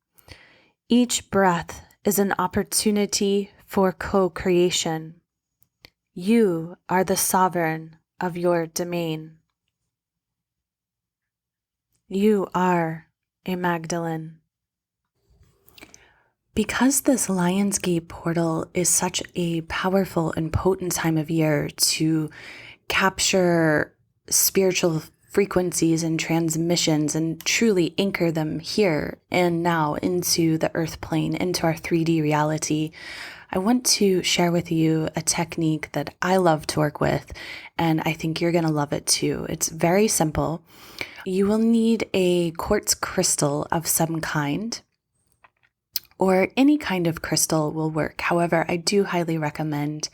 Each breath is an opportunity for co-creation. You are the sovereign of your domain. You are a Magdalene. Because this Lionsgate portal is such a powerful and potent time of year to capture spiritual frequencies and transmissions and truly anchor them here and now into the earth plane, into our 3D reality, I want to share with you a technique that I love to work with, and I think you're going to love it too. It's very simple. You will need a quartz crystal of some kind, or any kind of crystal will work. However, I do highly recommend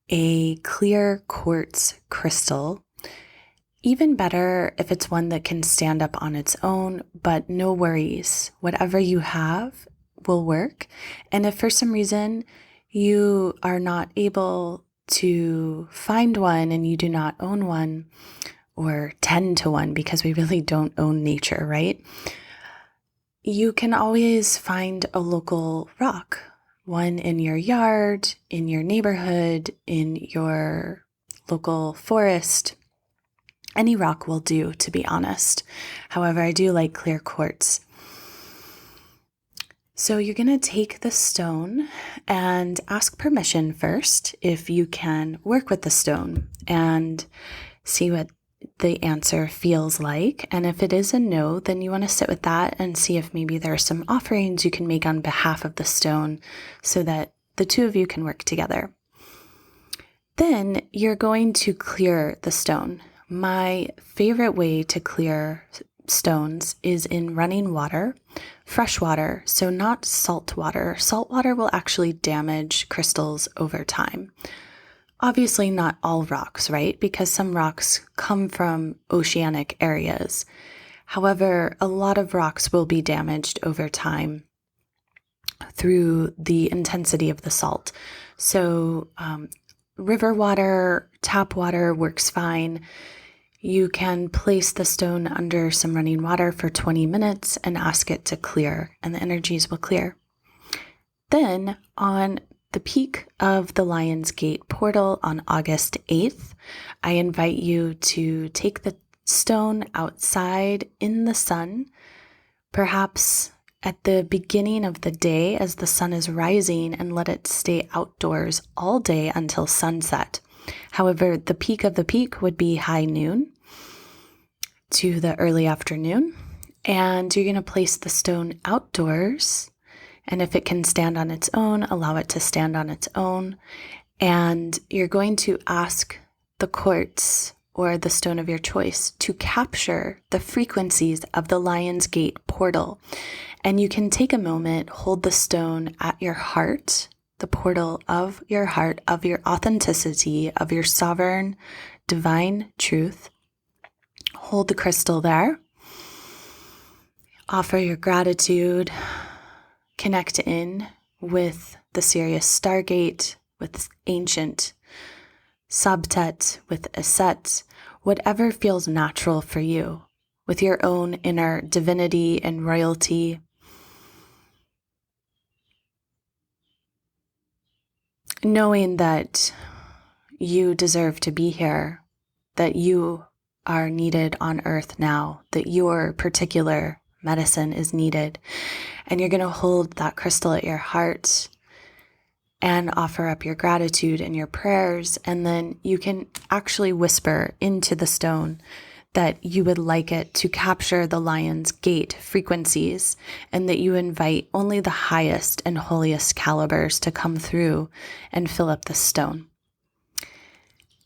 a clear quartz crystal. Even better if it's one that can stand up on its own, but no worries. Whatever you have will work. And if for some reason you are not able to find one and you do not own one, or tend to one, because we really don't own nature, right? You can always find a local rock, one in your yard, in your neighborhood, in your local forest. Any rock will do, to be honest. However, I do like clear quartz. So you're going to take the stone and ask permission first if you can work with the stone and see what the answer feels like. And if it is a no, then you want to sit with that and see if maybe there are some offerings you can make on behalf of the stone so that the two of you can work together. Then you're going to clear the stone. My favorite way to clear stones is in running water, fresh water, so not salt water. Salt water will actually damage crystals over time. Obviously not all rocks, right? Because some rocks come from oceanic areas. However, a lot of rocks will be damaged over time through the intensity of the salt. So river water, tap water works fine. You can place the stone under some running water for 20 minutes and ask it to clear, and the energies will clear. Then on the peak of the Lionsgate portal on August 8th, I invite you to take the stone outside in the sun, perhaps at the beginning of the day as the sun is rising, and let it stay outdoors all day until sunset. However, the peak of the peak would be high noon to the early afternoon, and you're going to place the stone outdoors. And if it can stand on its own, allow it to stand on its own. And you're going to ask the quartz or the stone of your choice to capture the frequencies of the Lionsgate portal. And you can take a moment, hold the stone at your heart, the portal of your heart, of your authenticity, of your sovereign, divine truth. Hold the crystal there. Offer your gratitude. Connect in with the Sirius Stargate, with ancient Sabtet, with Aset, whatever feels natural for you, with your own inner divinity and royalty. Knowing that you deserve to be here, that you are needed on earth now, that your particular medicine is needed. And you're going to hold that crystal at your heart and offer up your gratitude and your prayers. And then you can actually whisper into the stone that you would like it to capture the Lion's Gate frequencies, and that you invite only the highest and holiest calibers to come through and fill up the stone.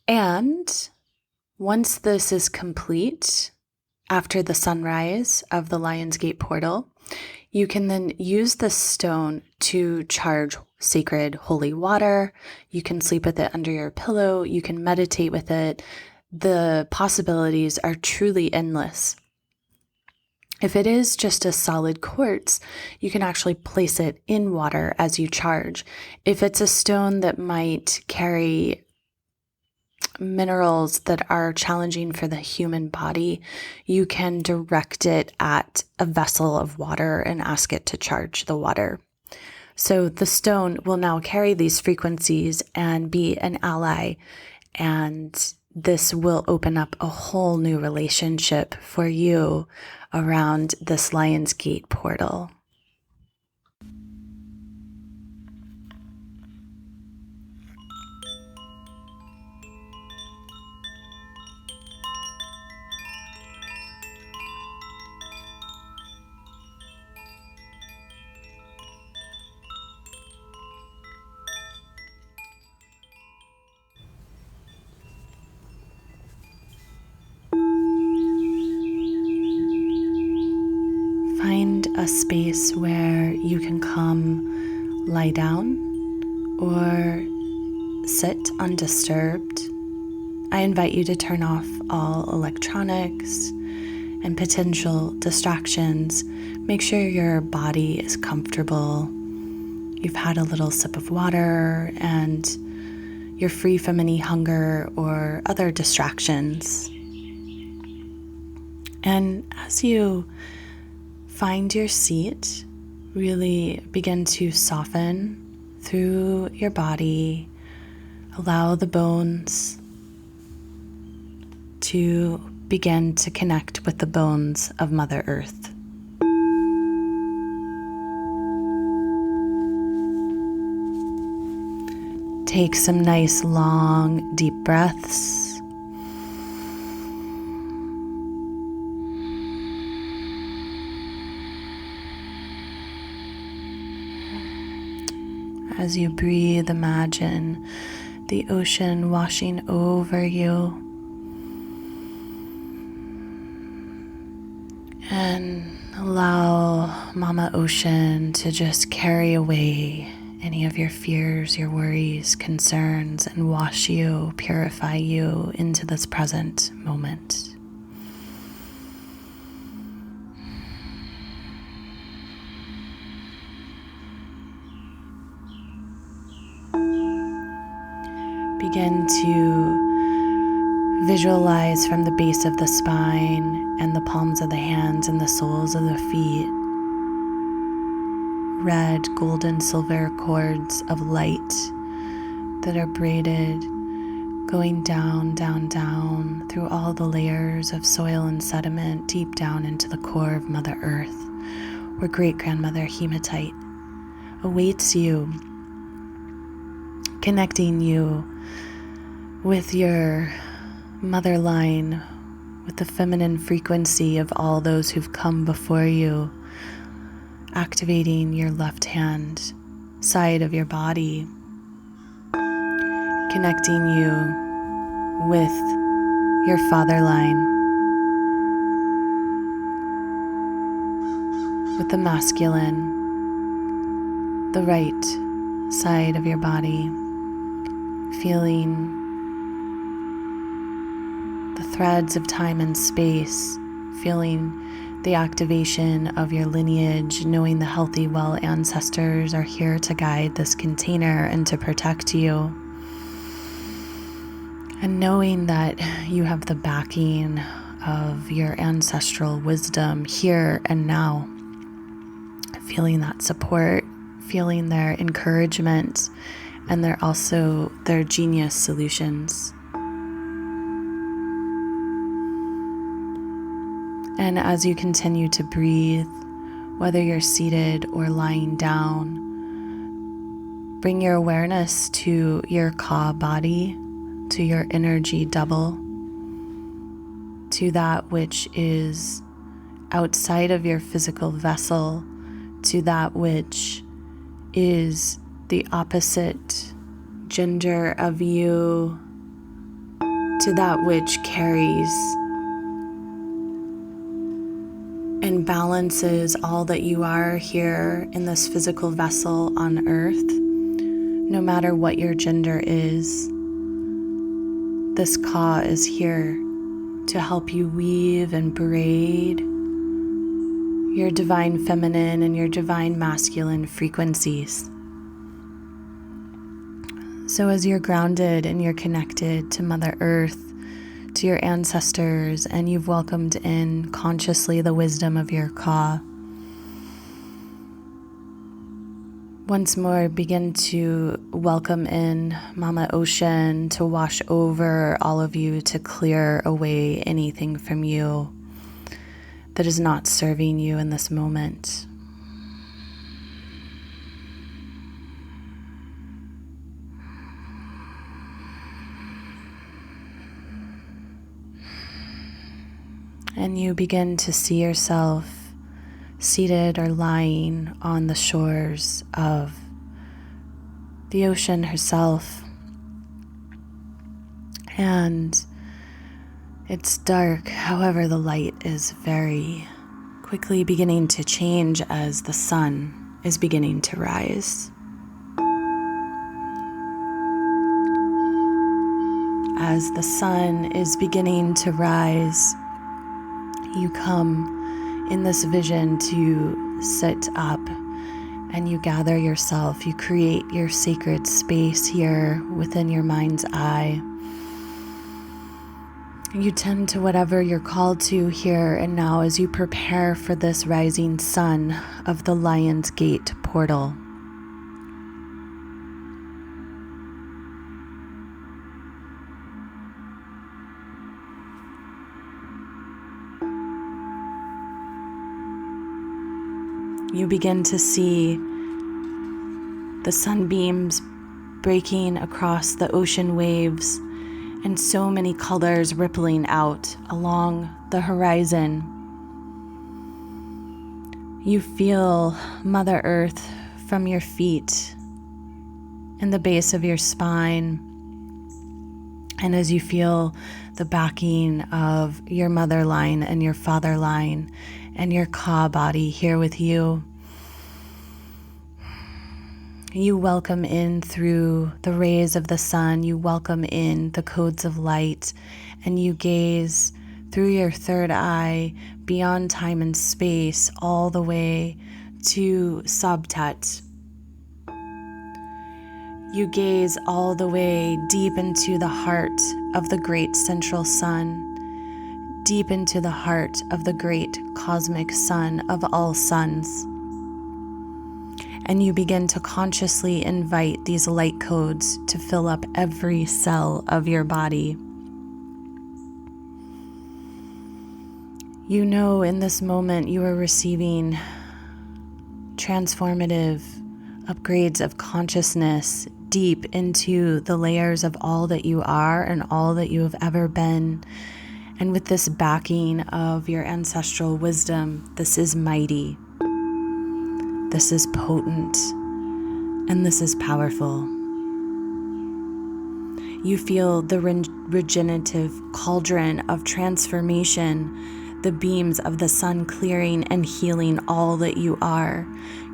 And once this is complete, after the sunrise of the Lion's Gate portal, you can then use the stone to charge sacred holy water. You can sleep with it under your pillow. You can meditate with it. The possibilities are truly endless. If it is just a solid quartz, you can actually place it in water as you charge. If it's a stone that might carry minerals that are challenging for the human body, you can direct it at a vessel of water and ask it to charge the water. So the stone will now carry these frequencies and be an ally, and this will open up a whole new relationship for you around this Lion's Gate portal. Find a space where you can come lie down or sit undisturbed. I invite you to turn off all electronics and potential distractions. Make sure your body is comfortable. You've had a little sip of water and you're free from any hunger or other distractions. And as you find your seat, really begin to soften through your body. Allow the bones to begin to connect with the bones of Mother Earth. Take some nice, long, deep breaths. As you breathe, imagine the ocean washing over you. And allow Mama Ocean to just carry away any of your fears, your worries, concerns, and wash you, purify you into this present moment. Begin to visualize from the base of the spine and the palms of the hands and the soles of the feet red, golden, silver cords of light that are braided, going down, down, down through all the layers of soil and sediment, deep down into the core of Mother Earth, where great-grandmother Hematite awaits you, connecting you with your mother line, with the feminine frequency of all those who've come before you, activating your left hand side of your body, connecting you with your father line. with the masculine, the right side of your body, feeling the threads of time and space, feeling the activation of your lineage, knowing the healthy, well ancestors are here to guide this container and to protect you. And knowing that you have the backing of your ancestral wisdom here and now, feeling that support, feeling their encouragement, and their genius solutions. And as you continue to breathe, whether you're seated or lying down, bring your awareness to your Ka body, to your energy double, to that which is outside of your physical vessel, to that which is the opposite gender of you, to that which carries and balances all that you are here in this physical vessel on earth. No matter what your gender is, this Ka is here to help you weave and braid your divine feminine and your divine masculine frequencies. So as you're grounded and you're connected to Mother Earth, to your ancestors, and you've welcomed in consciously the wisdom of your Ka, once more begin to welcome in Mama Ocean to wash over all of you, to clear away anything from you that is not serving you in this moment. And you begin to see yourself seated or lying on the shores of the ocean herself. And it's dark, however, the light is very quickly beginning to change as the sun is beginning to rise. As the sun is beginning to rise, you come in this vision to sit up, and you gather yourself. You create your sacred space here within your mind's eye. You tend to whatever you're called to here and now as you prepare for this rising sun of the Lion's Gate portal. You begin to see the sunbeams breaking across the ocean waves and so many colors rippling out along the horizon. You feel Mother Earth from your feet and the base of your spine. And as you feel the backing of your mother line and your father line and your Ka body here with you, you welcome in through the rays of the sun, you welcome in the codes of light, and you gaze through your third eye beyond time and space all the way to Sabtat. You gaze all the way deep into the heart of the great central sun, deep into the heart of the great cosmic sun of all suns. And you begin to consciously invite these light codes to fill up every cell of your body. You know in this moment you are receiving transformative upgrades of consciousness deep into the layers of all that you are and all that you have ever been. And with this backing of your ancestral wisdom, this is mighty, this is potent, and this is powerful. You feel the regenerative cauldron of transformation the beams of the sun clearing and healing all that you are.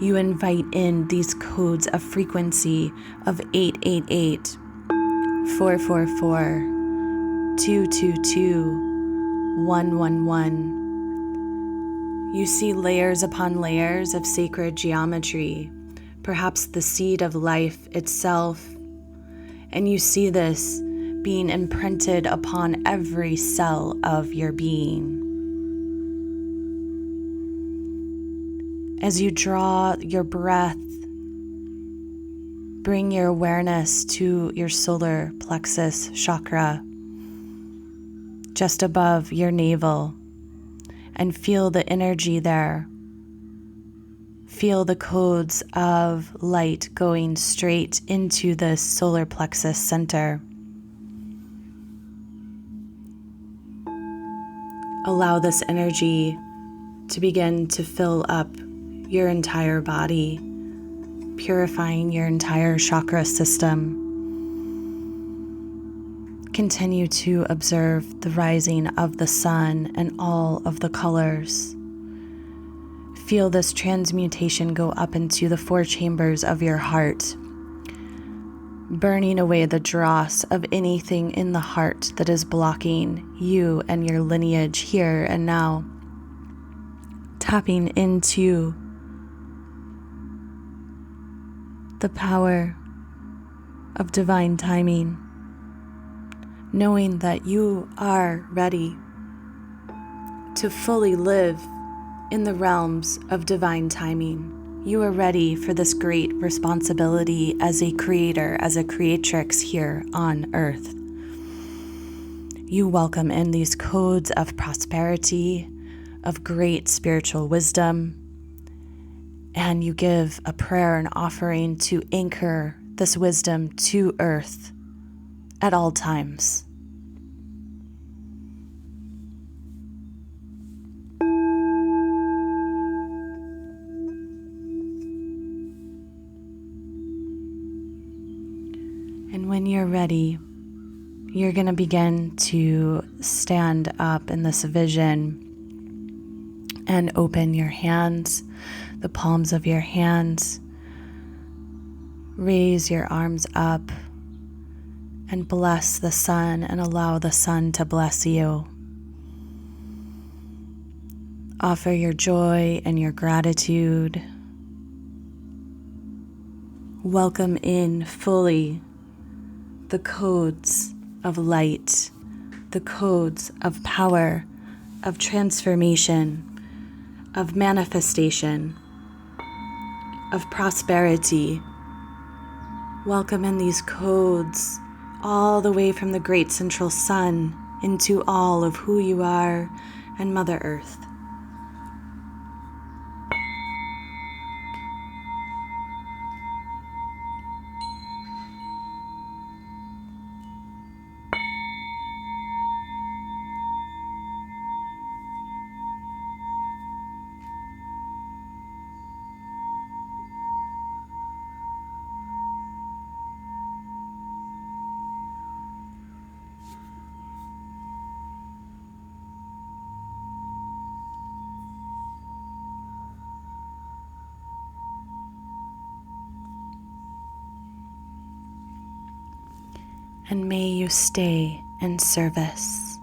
You invite in these codes of frequency of 888, 444, 222, 111. You see layers upon layers of sacred geometry, perhaps the seed of life itself, and you see this being imprinted upon every cell of your being. As you draw your breath, bring your awareness to your solar plexus chakra, just above your navel, and feel the energy there. Feel the codes of light going straight into the solar plexus center. Allow this energy to begin to fill up your entire body, purifying your entire chakra system. Continue to observe the rising of the sun and all of the colors. Feel this transmutation go up into the 4 chambers of your heart, burning away the dross of anything in the heart that is blocking you and your lineage here and now. Tapping into the power of divine timing, knowing that you are ready to fully live in the realms of divine timing. You are ready for this great responsibility as a creator, as a creatrix here on earth. You welcome in these codes of prosperity, of great spiritual wisdom, and you give a prayer and offering to anchor this wisdom to earth at all times. And when you're ready, you're going to begin to stand up in this vision and open your hands, the palms of your hands. Raise your arms up and bless the sun and allow the sun to bless you. Offer your joy and your gratitude. Welcome in fully the codes of light, the codes of power, of transformation, of manifestation, of prosperity. Welcome in these codes all the way from the great central sun into all of who you are and Mother Earth. And may you stay in service.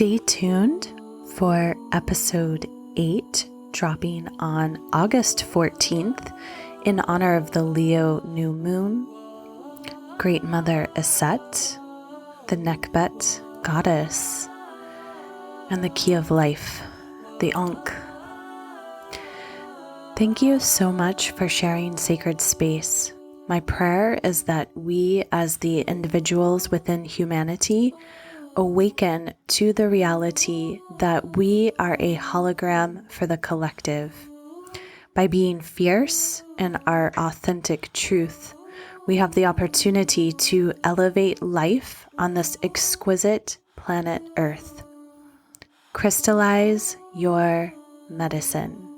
Stay tuned for episode 8, dropping on August 14th in honor of the Leo new moon. Great Mother Aset, the Nekbet goddess, and the key of life, the Ankh. Thank you so much for sharing sacred space. My prayer is that we, as the individuals within humanity, awaken to the reality that we are a hologram for the collective. By being fierce in our authentic truth, we have the opportunity to elevate life on this exquisite planet Earth. Crystallize your medicine.